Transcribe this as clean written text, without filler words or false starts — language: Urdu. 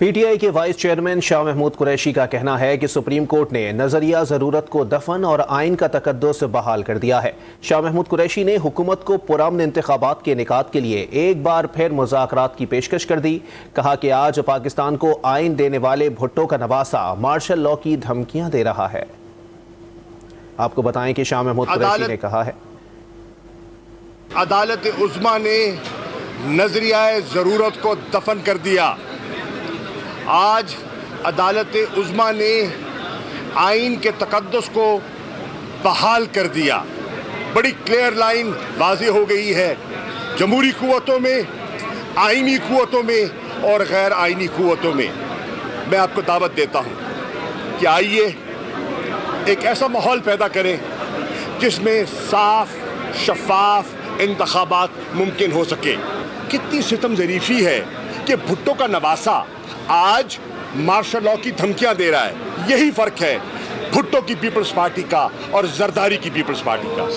پی ٹی آئی کے وائس چیئرمین شاہ محمود قریشی کا کہنا ہے کہ سپریم کورٹ نے نظریہ ضرورت کو دفن اور آئین کا تقدس بحال کر دیا ہے۔ شاہ محمود قریشی نے حکومت کو پرامن انتخابات کے انعقاد کے لیے ایک بار پھر مذاکرات کی پیشکش کر دی۔ کہا کہ آج پاکستان کو آئین دینے والے بھٹو کا نواسہ مارشل لاء کی دھمکیاں دے رہا ہے۔ آپ کو بتائیں کہ شاہ محمود قریشی نے کہا ہے عدالت عظمیٰ نے نظریہ ضرورت کو دفن کر دیا۔ آج عدالت عظمیٰ نے آئین کے تقدس کو بحال کر دیا۔ بڑی کلیئر لائن واضح ہو گئی ہے۔ جمہوری قوتوں میں، آئینی قوتوں میں اور غیر آئینی قوتوں میں میں آپ کو دعوت دیتا ہوں کہ آئیے ایک ایسا ماحول پیدا کریں جس میں صاف شفاف انتخابات ممکن ہو سکے۔ کتنی ستم ظریفی ہے کہ بھٹو کا نواسہ آج مارشل لاء کی دھمکیاں دے رہا ہے۔ یہی فرق ہے بھٹو کی پیپلز پارٹی کا اور زرداری کی پیپلز پارٹی کا۔